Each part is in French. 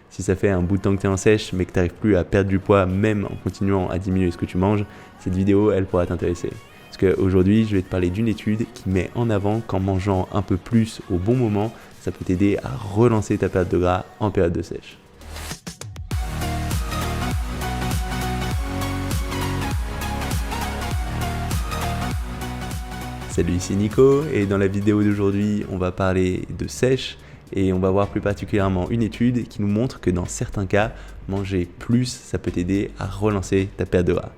Si ça fait un bout de temps que tu es en sèche mais que tu n'arrives plus à perdre du poids même en continuant à diminuer ce que tu manges, cette vidéo elle pourra t'intéresser. Parce qu'aujourd'hui je vais te parler d'une étude qui met en avant qu'en mangeant un peu plus au bon moment, ça peut t'aider à relancer ta perte de gras en période de sèche. Salut, ici Nico et dans la vidéo d'aujourd'hui, on va parler de sèche et on va voir plus particulièrement une étude qui nous montre que dans certains cas, manger plus, ça peut t'aider à relancer ta perte de gras.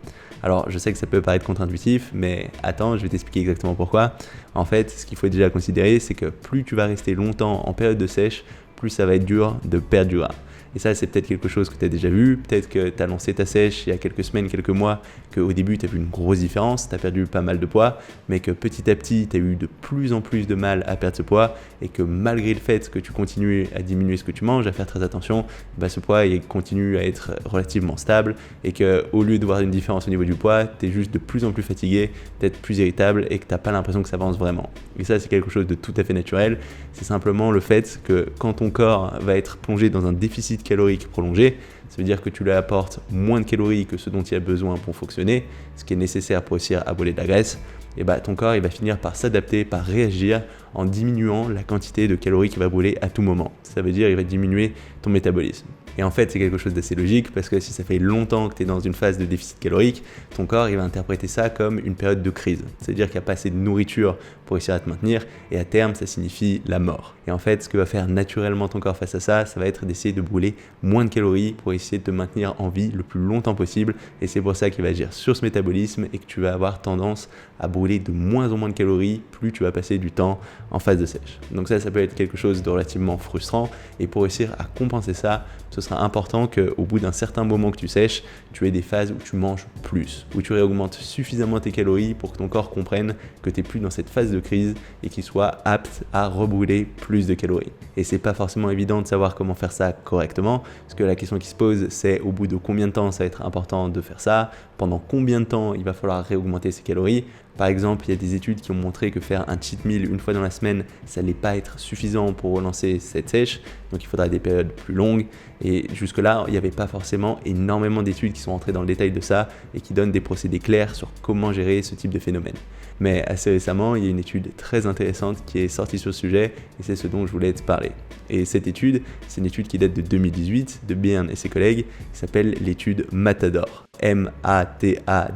Alors, je sais que ça peut paraître contre-intuitif, mais attends, je vais t'expliquer exactement pourquoi. En fait, ce qu'il faut déjà considérer, c'est que plus tu vas rester longtemps en période de sèche, plus ça va être dur de perdre du gras. Et ça, c'est peut-être quelque chose que tu as déjà vu, peut-être que tu as lancé ta sèche il y a quelques semaines, quelques mois, qu'au début tu as vu une grosse différence, tu as perdu pas mal de poids, mais que petit à petit tu as eu de plus en plus de mal à perdre ce poids et que malgré le fait que tu continues à diminuer ce que tu manges, à faire très attention, ce poids il continue à être relativement stable et qu'au lieu de voir une différence au niveau du poids, tu es juste de plus en plus fatigué, peut-être plus irritable et que tu n'as pas l'impression que ça avance vraiment. Et ça, c'est quelque chose de tout à fait naturel, c'est simplement le fait que quand ton corps va être plongé dans un déficit calorique prolongé, ça veut dire que tu lui apportes moins de calories que ce dont il a besoin pour fonctionner, ce qui est nécessaire pour réussir à brûler de la graisse, et ton corps il va finir par s'adapter, par réagir en diminuant la quantité de calories qu'il va brûler à tout moment. Ça veut dire qu'il va diminuer ton métabolisme. Et en fait, c'est quelque chose d'assez logique parce que si ça fait longtemps que tu es dans une phase de déficit calorique, ton corps il va interpréter ça comme une période de crise. C'est-à-dire qu'il n'y a pas assez de nourriture pour réussir à te maintenir et à terme, ça signifie la mort. Et en fait, ce que va faire naturellement ton corps face à ça, ça va être d'essayer de brûler moins de calories pour essayer de te maintenir en vie le plus longtemps possible. Et c'est pour ça qu'il va agir sur ce métabolisme et que tu vas avoir tendance à brûler de moins en moins de calories plus tu vas passer du temps en phase de sèche. Donc ça peut être quelque chose de relativement frustrant et pour réussir à compenser ça, ce sera important qu'au bout d'un certain moment que tu sèches, tu aies des phases où tu manges plus, où tu réaugmentes suffisamment tes calories pour que ton corps comprenne que tu n'es plus dans cette phase de crise et qu'il soit apte à rebrûler plus de calories. Et c'est pas forcément évident de savoir comment faire ça correctement, parce que la question qui se pose, c'est au bout de combien de temps ça va être important de faire ça, pendant combien de temps il va falloir réaugmenter ses calories. Par exemple, il y a des études qui ont montré que faire un cheat meal une fois dans la semaine, ça n'allait pas être suffisant pour relancer cette sèche, donc il faudra des périodes plus longues. Et jusque-là, il n'y avait pas forcément énormément d'études qui sont rentrées dans le détail de ça et qui donnent des procédés clairs sur comment gérer ce type de phénomène. Mais assez récemment, il y a une étude très intéressante qui est sortie sur ce sujet et c'est ce dont je voulais te parler. Et cette étude, c'est une étude qui date de 2018 de Byrne et ses collègues, qui s'appelle l'étude Matador, M-A-T-A-D-O-R,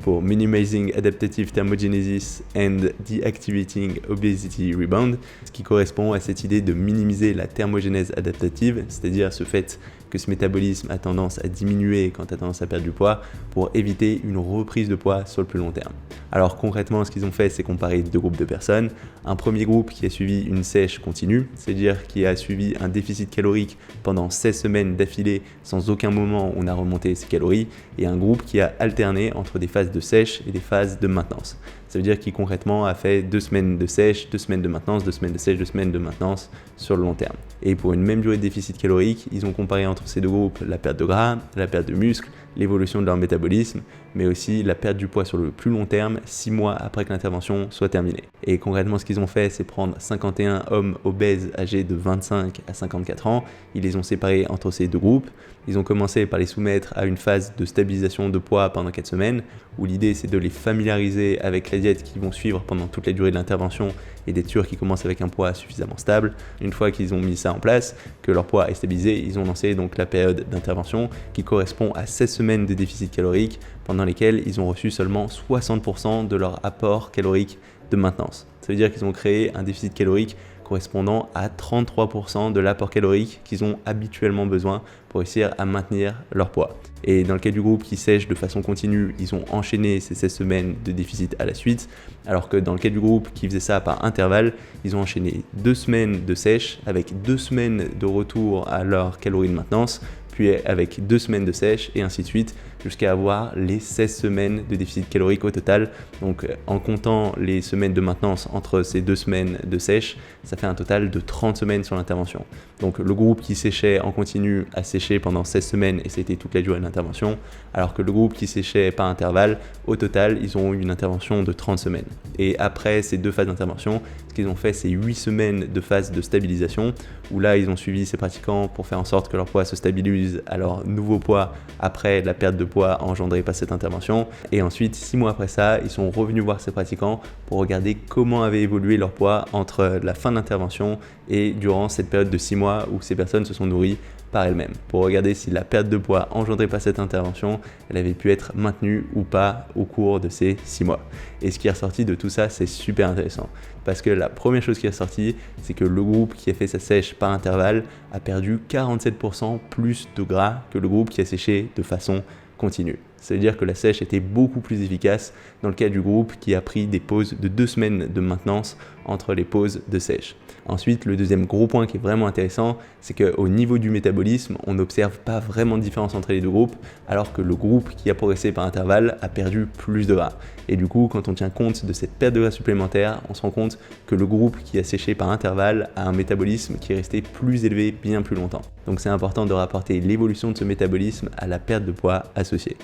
pour Minimizing Adaptative Thermogenesis and Deactivating Obesity Rebound, ce qui correspond à cette idée de minimiser la thermogénèse adaptative, c'est-à-dire ce fait que ce métabolisme a tendance à diminuer quand tu as tendance à perdre du poids pour éviter une reprise de poids sur le plus long terme. Alors concrètement, ce qu'ils ont fait, c'est comparer deux groupes de personnes. Un premier groupe qui a suivi une sèche continue, c'est-à-dire qui a suivi un déficit calorique pendant 16 semaines d'affilée sans aucun moment où on a remonté ses calories, et un groupe qui a alterné entre des phases de sèche et des phases de maintenance. Ça veut dire qu'il concrètement a fait 2 semaines de sèche, 2 semaines de maintenance, 2 semaines de sèche, 2 semaines de maintenance sur le long terme. Et pour une même durée de déficit calorique, ils ont comparé entre ces deux groupes la perte de gras, la perte de muscle, l'évolution de leur métabolisme, mais aussi la perte du poids sur le plus long terme, 6 mois après que l'intervention soit terminée. Et concrètement, ce qu'ils ont fait, c'est prendre 51 hommes obèses âgés de 25 à 54 ans, ils les ont séparés entre ces deux groupes, ils ont commencé par les soumettre à une phase de stabilisation de poids pendant 4 semaines, où l'idée c'est de les familiariser avec la diète qu'ils vont suivre pendant toute la durée de l'intervention et d'être sûr qu'ils commencent avec un poids suffisamment stable. Une fois qu'ils ont mis ça en place, que leur poids est stabilisé, ils ont lancé donc la période d'intervention qui correspond à 16 semaines de déficit calorique pendant lesquelles ils ont reçu seulement 60% de leur apport calorique de maintenance. Ça veut dire qu'ils ont créé un déficit calorique correspondant à 33% de l'apport calorique qu'ils ont habituellement besoin pour réussir à maintenir leur poids. Et dans le cas du groupe qui sèche de façon continue, ils ont enchaîné ces 16 semaines de déficit à la suite, alors que dans le cas du groupe qui faisait ça par intervalle, ils ont enchaîné 2 semaines de sèche avec 2 semaines de retour à leur calories de maintenance, puis avec 2 semaines de sèche et ainsi de suite jusqu'à avoir les 16 semaines de déficit calorique au total. Donc en comptant les semaines de maintenance entre ces 2 semaines de sèche, ça fait un total de 30 semaines sur l'intervention. Donc le groupe qui séchait en continu a séché pendant 16 semaines et c'était toute la durée de l'intervention, alors que le groupe qui séchait par intervalle, au total, ils ont eu une intervention de 30 semaines. Et après ces 2 phases d'intervention, ce qu'ils ont fait, c'est 8 semaines de phase de stabilisation, où là, ils ont suivi ces pratiquants pour faire en sorte que leur poids se stabilise à leur nouveau poids après la perte de poids engendrée par cette intervention. Et ensuite, 6 mois après ça, ils sont revenus voir ces pratiquants pour regarder comment avait évolué leur poids entre la fin de l'intervention et durant cette période de 6 mois où ces personnes se sont nourries par elles-mêmes, pour regarder si la perte de poids engendrée par cette intervention, elle avait pu être maintenue ou pas au cours de ces 6 mois. Et ce qui est ressorti de tout ça, c'est super intéressant. Parce que la première chose qui est ressortie, c'est que le groupe qui a fait sa sèche par intervalle a perdu 47% plus de gras que le groupe qui a séché de façon continue. Ça veut dire que la sèche était beaucoup plus efficace dans le cas du groupe qui a pris des pauses de 2 semaines de maintenance entre les pauses de sèche. Ensuite, le deuxième gros point qui est vraiment intéressant, c'est qu'au niveau du métabolisme, on n'observe pas vraiment de différence entre les deux groupes, alors que le groupe qui a progressé par intervalle a perdu plus de gras. Et du coup, quand on tient compte de cette perte de gras supplémentaire, on se rend compte que le groupe qui a séché par intervalle a un métabolisme qui est resté plus élevé bien plus longtemps. Donc c'est important de rapporter l'évolution de ce métabolisme à la perte de poids associée.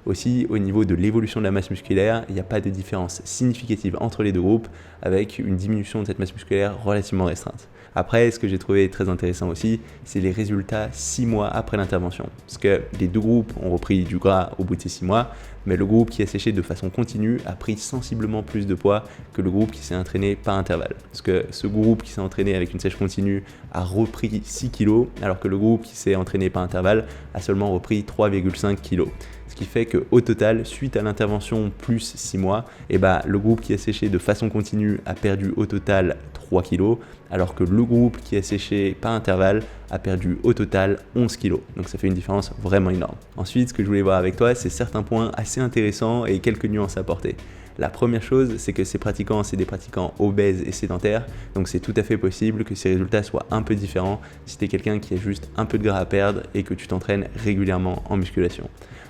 Aussi, au niveau de l'évolution de la masse musculaire, il n'y a pas de différence significative entre les deux groupes avec une diminution de cette masse musculaire relativement restreinte. Après, ce que j'ai trouvé très intéressant aussi, c'est les résultats 6 mois après l'intervention. Parce que les deux groupes ont repris du gras au bout de ces 6 mois, mais le groupe qui a séché de façon continue a pris sensiblement plus de poids que le groupe qui s'est entraîné par intervalle. Parce que ce groupe qui s'est entraîné avec une sèche continue a repris 6 kg, alors que le groupe qui s'est entraîné par intervalle a seulement repris 3,5 kg. Ce qui fait qu'au total, suite à l'intervention plus 6 mois, le groupe qui a séché de façon continue a perdu au total 3 kg, alors que le groupe qui a séché par intervalle a perdu au total 11 kg. Donc ça fait une différence vraiment énorme. Ensuite, ce que je voulais voir avec toi, c'est certains points assez intéressants et quelques nuances à apporter. La première chose, c'est que ces pratiquants, c'est des pratiquants obèses et sédentaires, donc c'est tout à fait possible que ces résultats soient un peu différents si tu es quelqu'un qui a juste un peu de gras à perdre et que tu t'entraînes régulièrement en musculation.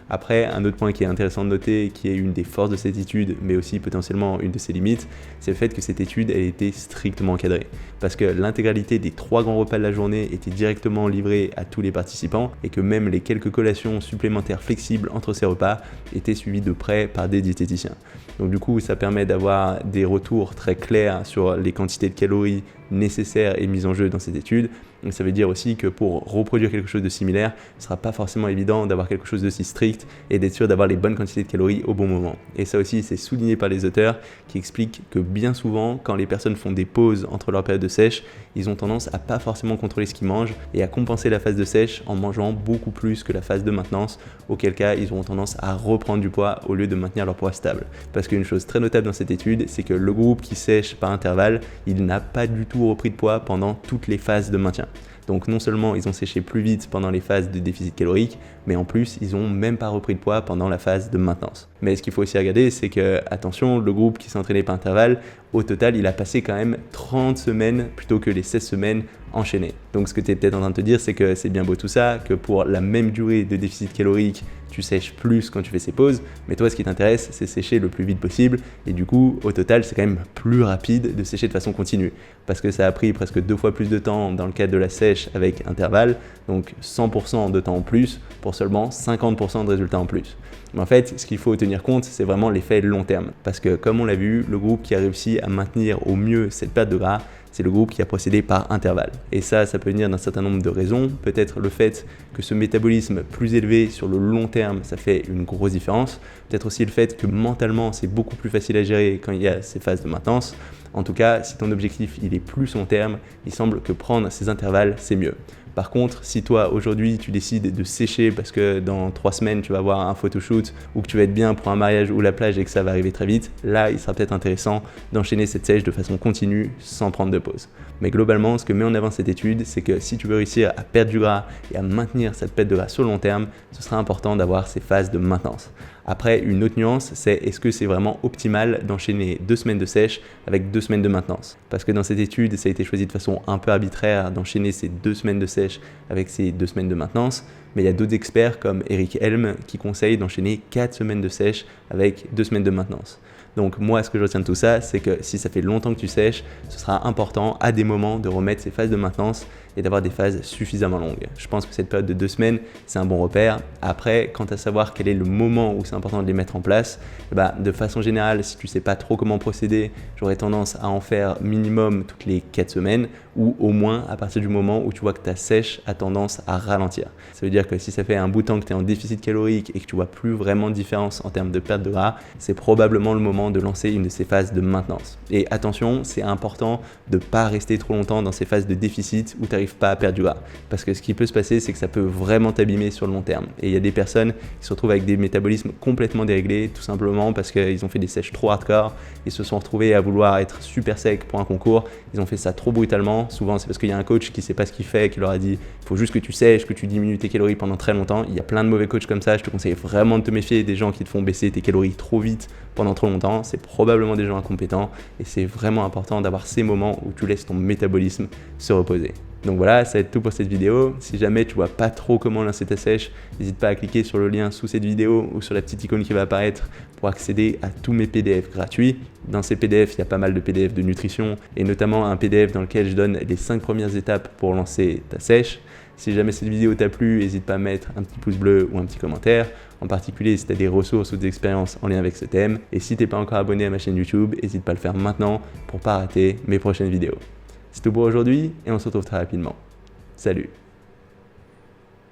Après, un autre point qui est intéressant de noter, qui est une des forces de cette étude, mais aussi potentiellement une de ses limites, c'est le fait que cette étude elle était strictement encadrée. Parce que l'intégralité des 3 grands repas de la journée était directement livrée à tous les participants et que même les quelques collations supplémentaires flexibles entre ces repas étaient suivies de près par des diététiciens. Donc du coup, ça permet d'avoir des retours très clairs sur les quantités de calories nécessaires et mises en jeu dans cette étude. Donc ça veut dire aussi que pour reproduire quelque chose de similaire, ce ne sera pas forcément évident d'avoir quelque chose d'aussi strict et d'être sûr d'avoir les bonnes quantités de calories au bon moment. Et ça aussi, c'est souligné par les auteurs qui expliquent que bien souvent, quand les personnes font des pauses entre leur période de sèche, ils ont tendance à pas forcément contrôler ce qu'ils mangent et à compenser la phase de sèche en mangeant beaucoup plus que la phase de maintenance, auquel cas ils auront tendance à reprendre du poids au lieu de maintenir leur poids stable. Parce qu'une chose très notable dans cette étude, c'est que le groupe qui sèche par intervalle, il n'a pas du tout repris de poids pendant toutes les phases de maintien. Donc non seulement ils ont séché plus vite pendant les phases de déficit calorique, mais en plus ils n'ont même pas repris de poids pendant la phase de maintenance. Mais ce qu'il faut aussi regarder, c'est que, attention, le groupe qui s'est entraîné par intervalle, au total, il a passé quand même 30 semaines plutôt que les 16 semaines enchaînées. Donc ce que tu es peut-être en train de te dire, c'est que c'est bien beau tout ça, que pour la même durée de déficit calorique, tu sèches plus quand tu fais ces pauses, mais toi ce qui t'intéresse, c'est sécher le plus vite possible, et du coup, au total, c'est quand même plus rapide de sécher de façon continue, parce que ça a pris presque 2 fois plus de temps dans le cadre de la sèche avec intervalle, donc 100% de temps en plus, pour seulement 50% de résultats en plus. Mais en fait, ce qu'il faut tenir compte, c'est vraiment l'effet long terme, parce que comme on l'a vu, le groupe qui a réussi à maintenir au mieux cette perte de gras, c'est le groupe qui a procédé par intervalle. Et ça peut venir d'un certain nombre de raisons. Peut-être le fait que ce métabolisme plus élevé sur le long terme, ça fait une grosse différence. Peut-être aussi le fait que mentalement, c'est beaucoup plus facile à gérer quand il y a ces phases de maintenance. En tout cas, si ton objectif il est plus long terme, il semble que prendre ces intervalles, c'est mieux. Par contre, si toi aujourd'hui tu décides de sécher parce que dans 3 semaines tu vas avoir un photoshoot ou que tu vas être bien pour un mariage ou la plage et que ça va arriver très vite, là il sera peut-être intéressant d'enchaîner cette sèche de façon continue sans prendre de pause. Mais globalement, ce que met en avant cette étude, c'est que si tu veux réussir à perdre du gras et à maintenir cette perte de gras sur le long terme, ce sera important d'avoir ces phases de maintenance. Après, une autre nuance, c'est est-ce que c'est vraiment optimal d'enchaîner 2 semaines de sèche avec 2 semaines de maintenance? Parce que dans cette étude, ça a été choisi de façon un peu arbitraire d'enchaîner ces 2 semaines de sèche avec ces 2 semaines de maintenance. Mais il y a d'autres experts comme Eric Helm qui conseillent d'enchaîner 4 semaines de sèche avec 2 semaines de maintenance. Donc moi, ce que je retiens de tout ça, c'est que si ça fait longtemps que tu sèches, ce sera important à des moments de remettre ces phases de maintenance et d'avoir des phases suffisamment longues. Je pense que cette période de 2 semaines, c'est un bon repère. Après, quant à savoir quel est le moment où c'est important de les mettre en place, de façon générale, si tu sais pas trop comment procéder, j'aurais tendance à en faire minimum toutes les 4 semaines ou au moins à partir du moment où tu vois que ta sèche a tendance à ralentir. Ça veut dire que si ça fait un bout de temps que tu es en déficit calorique et que tu vois plus vraiment de différence en termes de perte de gras, c'est probablement le moment de lancer une de ces phases de maintenance. Et attention, c'est important de ne pas rester trop longtemps dans ces phases de déficit où tu n'arrives pas à perdre du gras. Parce que ce qui peut se passer, c'est que ça peut vraiment t'abîmer sur le long terme. Et il y a des personnes qui se retrouvent avec des métabolismes complètement déréglés, tout simplement parce qu'ils ont fait des sèches trop hardcore, ils se sont retrouvés à vouloir être super secs pour un concours, ils ont fait ça trop brutalement. Souvent, c'est parce qu'il y a un coach qui ne sait pas ce qu'il fait, qui leur a dit il faut juste que tu sèches, que tu diminues tes calories pendant très longtemps. Il y a plein de mauvais coachs comme ça, je te conseille vraiment de te méfier des gens qui te font baisser tes calories trop vite pendant trop longtemps. C'est probablement des gens incompétents et c'est vraiment important d'avoir ces moments où tu laisses ton métabolisme se reposer. Donc voilà, ça va être tout pour cette vidéo. Si jamais tu vois pas trop comment lancer ta sèche, n'hésite pas à cliquer sur le lien sous cette vidéo ou sur la petite icône qui va apparaître pour accéder à tous mes PDF gratuits. Dans ces PDF, il y a pas mal de PDF de nutrition et notamment un PDF dans lequel je donne les 5 premières étapes pour lancer ta sèche. Si jamais cette vidéo t'a plu, n'hésite pas à mettre un petit pouce bleu ou un petit commentaire. En particulier si tu as des ressources ou des expériences en lien avec ce thème. Et si tu n'es pas encore abonné à ma chaîne YouTube, n'hésite pas à le faire maintenant pour ne pas rater mes prochaines vidéos. C'est tout pour aujourd'hui et on se retrouve très rapidement. Salut!